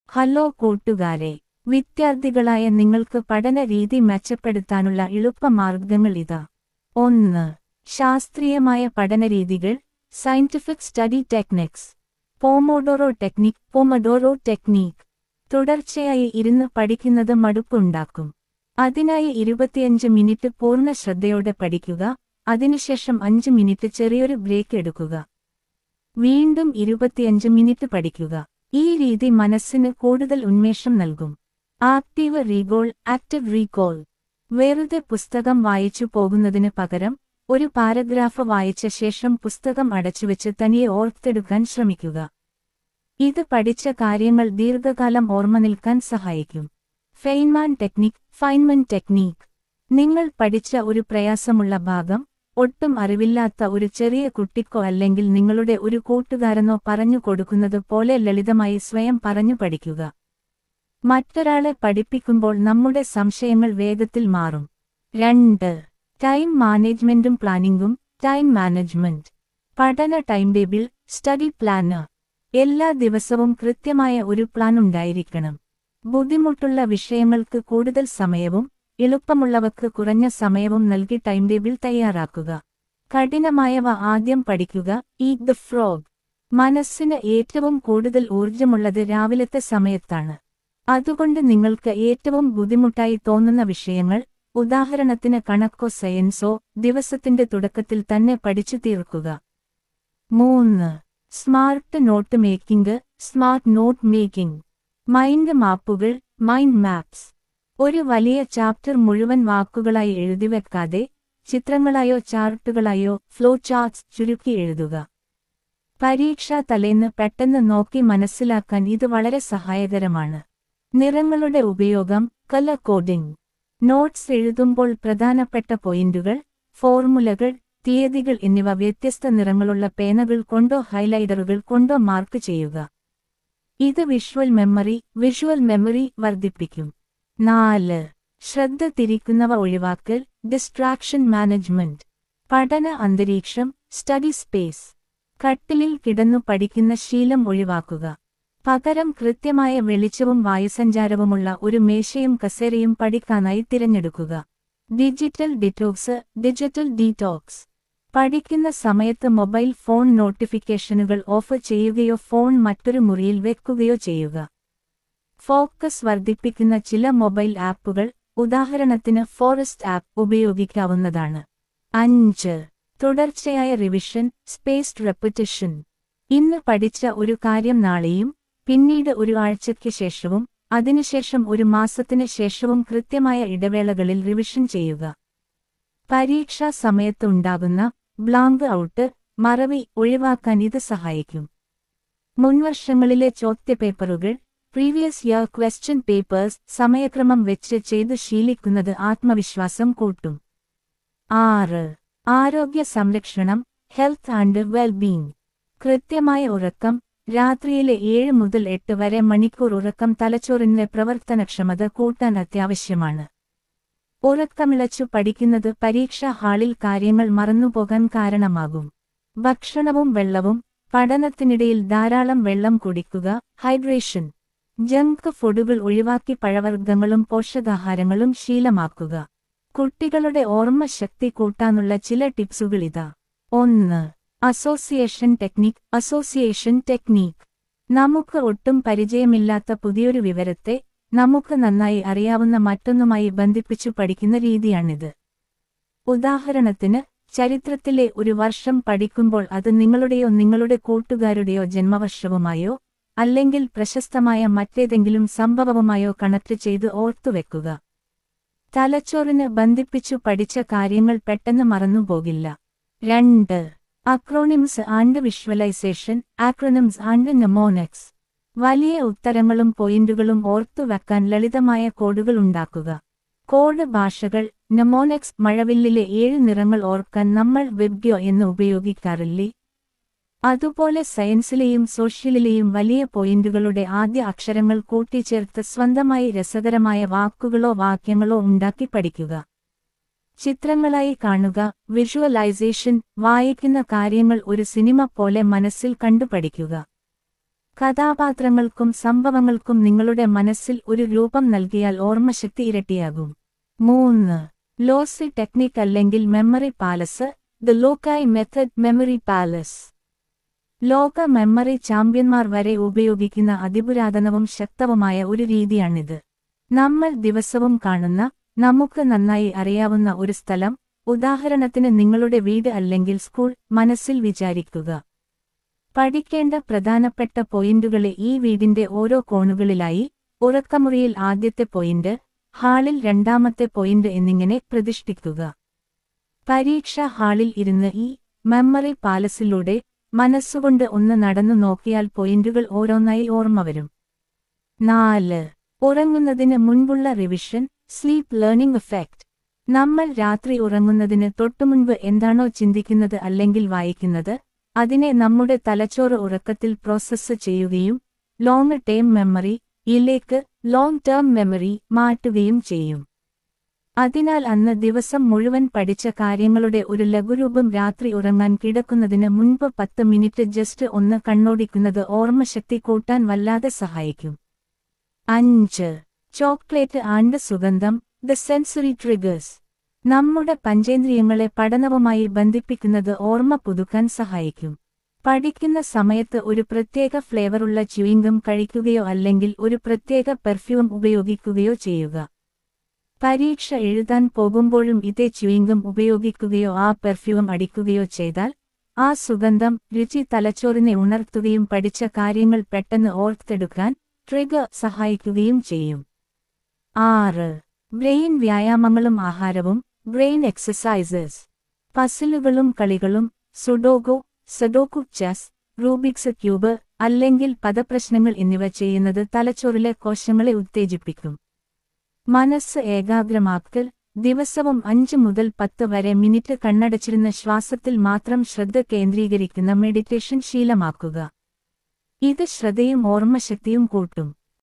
Hello കൂട്ടുകാരെ, വിദ്യാർത്ഥികളായ നിങ്ങൾക്ക് പഠന രീതി മെച്ചപ്പെടുത്താനുള്ള എളുപ്പമാർഗങ്ങൾ ഇതാ. 1. ശാസ്ത്രീയമായ പഠനരീതികൾ, scientific study techniques. Pomodoro technique. തുടർച്ചയായി ഇരുന്ന് പഠിക്കുന്നത് മടുപ്പുണ്ടാക്കും. അതിനായി 25 മിനിറ്റ് പൂർണ്ണ ശ്രദ്ധയോടെ പഠിക്കുക, അതിനുശേഷം 5 മിനിറ്റ് ചെറിയൊരു ബ്രേക്ക് എടുക്കുക. വീണ്ടും 25 മിനിറ്റ് പഠിക്കുക. ഈ രീതി മനസ്സിന് കൂടുതൽ ഉന്മേഷം നൽകും. Active recall. വെറുതെ പുസ്തകം വായിച്ചു പോകുന്നതിന് പകരം ഒരു പാരഗ്രാഫ് വായിച്ച ശേഷം പുസ്തകം അടച്ചുവെച്ച് തനിയെ ഓർത്തെടുക്കാൻ ശ്രമിക്കുക. ഇത് പഠിച്ച കാര്യങ്ങൾ ദീർഘകാലം ഓർമ്മ നിൽക്കാൻ സഹായിക്കും. ഫൈൻമൻ ടെക്നീക്ക്. നിങ്ങൾ പഠിച്ച ഒരു പ്രയാസമുള്ള ഭാഗം ഒട്ടും അറിവില്ലാത്ത ഒരു ചെറിയ കുട്ടിക്കോ അല്ലെങ്കിൽ നിങ്ങളുടെ ഒരു കൂട്ടുകാരനോ പറഞ്ഞു കൊടുക്കുന്നത് പോലെ ലളിതമായി സ്വയം പറഞ്ഞു പഠിക്കുക. മറ്റൊരാളെ പഠിപ്പിക്കുമ്പോൾ നമ്മുടെ സംശയങ്ങൾ വേഗത്തിൽ മാറും. 2. ടൈം മാനേജ്മെന്റും പ്ലാനിംഗും. Time management. പഠന ടൈം ടേബിൾ, സ്റ്റഡി പ്ലാനർ. എല്ലാ ദിവസവും കൃത്യമായ ഒരു പ്ലാൻ ഉണ്ടായിരിക്കണം. ബുദ്ധിമുട്ടുള്ള വിഷയങ്ങൾക്ക് കൂടുതൽ സമയവും എളുപ്പമുള്ളവർക്ക് കുറഞ്ഞ സമയവും നൽകി ടൈം ടേബിൾ തയ്യാറാക്കുക. കഠിനമായവ ആദ്യം പഠിക്കുക. Eat the frog. മനസ്സിന് ഏറ്റവും കൂടുതൽ ഊർജ്ജമുള്ളത് രാവിലത്തെ സമയത്താണ്. അതുകൊണ്ട് നിങ്ങൾക്ക് ഏറ്റവും ബുദ്ധിമുട്ടായി തോന്നുന്ന വിഷയങ്ങൾ, ഉദാഹരണത്തിന് കണക്കോ സയൻസോ, ദിവസത്തിന്റെ തുടക്കത്തിൽ തന്നെ പഠിച്ചു തീർക്കുക. 3. Smart note making. മൈൻഡ് മാപ്പുകൾ, മൈൻഡ് മാപ്സ്. ഒരു വലിയ ചാപ്റ്റർ മുഴുവൻ വാക്കുകളായി എഴുതിവെക്കാതെ ചിത്രങ്ങളായോ ചാർട്ടുകളായോ ഫ്ലോ ചാർട്ട്സ് ചുരുക്കി എഴുതുക. പരീക്ഷാ തലേന്ന് പെട്ടെന്ന് നോക്കി മനസ്സിലാക്കാൻ ഇത് വളരെ സഹായകരമാണ്. നിറങ്ങളുടെ ഉപയോഗം, കളർ കോഡിംഗ്. നോട്ട്സ് എഴുതുമ്പോൾ പ്രധാനപ്പെട്ട പോയിന്റുകൾ, ഫോർമുലകൾ, തീയതികൾ എന്നിവ വ്യത്യസ്ത നിറങ്ങളുള്ള പേനകൾ കൊണ്ടോ ഹൈലൈറ്ററുകൾ കൊണ്ടോ മാർക്ക് ചെയ്യുക. ഇത് വിഷ്വൽ മെമ്മറി വർദ്ധിപ്പിക്കും. 4. ശ്രദ്ധ തിരിക്കുന്നവ ഒഴിവാക്കൽ, ഡിസ്ട്രാക്ഷൻ മാനേജ്മെന്റ്. പഠന അന്തരീക്ഷം, സ്റ്റഡി സ്പേസ്. കട്ടിലിൽ കിടന്നു പഠിക്കുന്ന ശീലം ഒഴിവാക്കുക. പകരം കൃത്യമായ വെളിച്ചവും വായുസഞ്ചാരവുമുള്ള ഒരു മേശയും കസേരയും പഠിക്കാനായി തിരഞ്ഞെടുക്കുക. Digital detox. പഠിക്കുന്ന സമയത്ത് മൊബൈൽ ഫോൺ നോട്ടിഫിക്കേഷനുകൾ ഓഫ് ചെയ്യുകയോ ഫോൺ മറ്റൊരു മുറിയിൽ വെക്കുകയോ ചെയ്യുക. ഫോക്കസ് വർദ്ധിപ്പിക്കുന്ന ചില മൊബൈൽ ആപ്പുകൾ, ഉദാഹരണത്തിന് ഫോറസ്റ്റ് ആപ്പ്, ഉപയോഗിക്കാവുന്നതാണ്. 5. തുടർച്ചയായ റിവിഷൻ, സ്പേസ്ഡ് റെപ്പിറ്റിഷൻ. ഇന്ന് പഠിച്ച ഒരു കാര്യം നാളെയും പിന്നീട് ഒരു ആഴ്ചയ്ക്ക് ശേഷവും അതിനുശേഷം ഒരു മാസത്തിന് ശേഷവും കൃത്യമായ ഇടവേളകളിൽ റിവിഷൻ ചെയ്യുക. പരീക്ഷാ സമയത്ത് ഉണ്ടാകുന്ന ബ്ലാങ്ക് ഔട്ട്, മറവി ഒഴിവാക്കാൻ ഇത് സഹായിക്കും. മുൻവർഷങ്ങളിലെ ചോദ്യപേപ്പറുകൾ, പ്രീവിയസ് ഇയർ ക്വസ്റ്റ്യൻ പേപ്പേഴ്സ് സമയക്രമം വെച്ച് ചെയ്ത് ശീലിക്കുന്നത് ആത്മവിശ്വാസം കൂട്ടും. 6. ആരോഗ്യ സംരക്ഷണം, ഹെൽത്ത് ആൻഡ് വെൽബീയിങ്. കൃത്യമായ ഉറക്കം. രാത്രിയിലെ 7 മുതൽ 8 വരെ മണിക്കൂർ ഉറക്കം തലച്ചോറിന്റെ പ്രവർത്തനക്ഷമത കൂട്ടാൻ അത്യാവശ്യമാണ്. ഉറക്കമിളച്ചു പഠിക്കുന്നത് പരീക്ഷാ ഹാളിൽ കാര്യങ്ങൾ മറന്നുപോകാൻ കാരണമാകും. ഭക്ഷണവും വെള്ളവും. പഠനത്തിനിടയിൽ ധാരാളം വെള്ളം കുടിക്കുക, ഹൈഡ്രേഷൻ. ജങ്ക് ഫുഡുകൾ ഒഴിവാക്കി പഴവർഗ്ഗങ്ങളും പോഷകാഹാരങ്ങളും ശീലമാക്കുക. കുട്ടികളുടെ ഓർമ്മശക്തി കൂട്ടാനുള്ള ചില ടിപ്സുകൾ ഇതാ. 1. Association technique. നമുക്ക് ഒട്ടും പരിചയമില്ലാത്ത പുതിയൊരു വിവരത്തെ നമുക്ക് നന്നായി അറിയാവുന്ന മറ്റൊന്നുമായി ബന്ധിപ്പിച്ചു പഠിക്കുന്ന രീതിയാണിത്. ഉദാഹരണത്തിന്, ചരിത്രത്തിലെ ഒരു വർഷം പഠിക്കുമ്പോൾ അത് നിങ്ങളുടെയോ നിങ്ങളുടെ കൂട്ടുകാരുടെയോ ജന്മവർഷവുമായോ അല്ലെങ്കിൽ പ്രശസ്തമായ മറ്റേതെങ്കിലും സംഭവവുമായോ കണക്ട് ചെയ്ത് ഓർത്തുവെക്കുക. തലച്ചോറിന് ബന്ധിപ്പിച്ചു പഠിച്ച കാര്യങ്ങൾ പെട്ടെന്ന് മറന്നുപോകില്ല. 2. Acronyms and visualisation, ആക്രോണിംസ് and mnemonics. വലിയ ഉത്തരങ്ങളും പോയിന്റുകളും ഓർത്തുവെക്കാൻ ലളിതമായ കോഡുകൾ ഉണ്ടാക്കുക. കോഡ് ഭാഷകൾ, നെമോണിക്സ്. മഴവില്ലിലെ 7 നിറങ്ങൾ ഓർക്കാൻ നമ്മൾ വെബ്ഗ്യോ എന്ന് ഉപയോഗിക്കാറില്ലേ? അതുപോലെ സയൻസിലെയും സോഷ്യലിലെയും വലിയ പോയിന്റുകളുടെ ആദ്യ അക്ഷരങ്ങൾ കൂട്ടിച്ചേർത്ത് സ്വന്തമായി രസകരമായ വാക്കുകളോ വാക്യങ്ങളോ ഉണ്ടാക്കി പഠിക്കുക. ചിത്രങ്ങളായി കാണുക, വിഷ്വലൈസേഷൻ. വായിക്കുന്ന കാര്യങ്ങൾ ഒരു സിനിമ പോലെ മനസ്സിൽ കണ്ടു പഠിക്കുക. കഥാപാത്രങ്ങൾക്കും സംഭവങ്ങൾക്കും നിങ്ങളുടെ മനസ്സിൽ ഒരു രൂപം നൽകിയാൽ ഓർമ്മശക്തി ഇരട്ടിയാകും. 3. ലോസി ടെക്നിക് അല്ലെങ്കിൽ memory palace. The loci method memory palace. ലോക മെമ്മറി ചാമ്പ്യന്മാർ വരെ ഉപയോഗിക്കുന്ന അതിപുരാതനവും ശക്തവുമായ ഒരു രീതിയാണിത്. നമ്മൾ ദിവസവും കാണുന്ന, നമുക്ക് നന്നായി അറിയാവുന്ന ഒരു സ്ഥലം, ഉദാഹരണത്തിന് നിങ്ങളുടെ വീട് അല്ലെങ്കിൽ സ്കൂൾ, മനസ്സിൽ വിചാരിക്കുക. പഠിക്കേണ്ട പ്രധാനപ്പെട്ട പോയിന്റുകളെ ഈ വീടിന്റെ ഓരോ കോണുകളിലായി, ഉറക്കമുറിയിൽ ആദ്യത്തെ പോയിന്റ്, ഹാളിൽ രണ്ടാമത്തെ പോയിന്റ് എന്നിങ്ങനെ പ്രതിഷ്ഠിക്കുക. പരീക്ഷാ ഹാളിൽ ഇരുന്ന് ഈ മെമ്മറി പാലസിലൂടെ മനസ്സുകൊണ്ട് ഒന്ന് നടന്നു നോക്കിയാൽ പോയിന്റുകൾ ഓരോന്നായി ഓർമ്മ വരും. 4. ഉറങ്ങുന്നതിന് മുൻപുള്ള റിവിഷൻ. Sleep learning effect. നമ്മൾ രാത്രി ഉറങ്ങുന്നതിന് തൊട്ടുമുൻപ് എന്താണോ ചിന്തിക്കുന്നത് അല്ലെങ്കിൽ വായിക്കുന്നത്, അതിനെ നമ്മുടെ തലച്ചോറ് ഉറക്കത്തിൽ പ്രോസസ്സ് ചെയ്യുകയും ലോങ് ടേം മെമ്മറി യിലേക്ക് ലോങ് ടേം മെമ്മറി മാറ്റുകയും ചെയ്യും. അതിനാൽ അന്ന് ദിവസം മുഴുവൻ പഠിച്ച കാര്യങ്ങളുടെ ഒരു ലഘുരൂപം രാത്രി ഉറങ്ങാൻ കിടക്കുന്നതിന് മുൻപ് 10 മിനിറ്റ് ജസ്റ്റ് ഒന്ന് കണ്ണോടിക്കുന്നത് ഓർമ്മശക്തി കൂട്ടാൻ വല്ലാതെ സഹായിക്കും. 5. ചോക്ലേറ്റ് ആൻഡ് സുഗന്ധം. The sensory triggers. നമ്മുടെ പഞ്ചേന്ദ്രിയങ്ങളെ പഠനവുമായി ബന്ധിപ്പിക്കുന്നത് ഓർമ്മ പുതുക്കാൻ സഹായിക്കും. പഠിക്കുന്ന സമയത്ത് ഒരു പ്രത്യേക ഫ്ലേവറുള്ള ച്യൂയിംഗം കഴിക്കുകയോ അല്ലെങ്കിൽ ഒരു പ്രത്യേക പെർഫ്യൂം ഉപയോഗിക്കുകയോ ചെയ്യുക. പരീക്ഷ എഴുതാൻ പോകുമ്പോഴും ഇതേ ച്യൂയിംഗം ഉപയോഗിക്കുകയോ ആ പെർഫ്യൂം അടിക്കുകയോ ചെയ്താൽ, ആ സുഗന്ധം, രുചി തലച്ചോറിനെ ഉണർത്തുകയും പഠിച്ച കാര്യങ്ങൾ പെട്ടെന്ന് ഓർത്തെടുക്കാൻ ട്രിഗർ സഹായിക്കുകയും ചെയ്യും. 6. ബ്രെയിൻ വ്യായാമങ്ങളും ആഹാരവും. Brain exercises. പസിലുകളും കളികളും, sudoku, sudoku, chess, Rubik's cube അല്ലെങ്കിൽ പദപ്രശ്നങ്ങൾ എന്നിവ ചെയ്യുന്നത് തലച്ചോറിലെ കോശങ്ങളെ ഉത്തേജിപ്പിക്കും. മനസ്സ് ഏകാഗ്രമാക്കൽ. ദിവസവും 5 മുതൽ 10 വരെ മിനിറ്റ് കണ്ണടച്ചിരുന്ന ശ്വാസത്തിൽ മാത്രം ശ്രദ്ധ കേന്ദ്രീകരിക്കുന്ന മെഡിറ്റേഷൻ ശീലമാക്കുക. ഇത് ശ്രദ്ധയും ഓർമ്മശക്തിയും കൂട്ടും.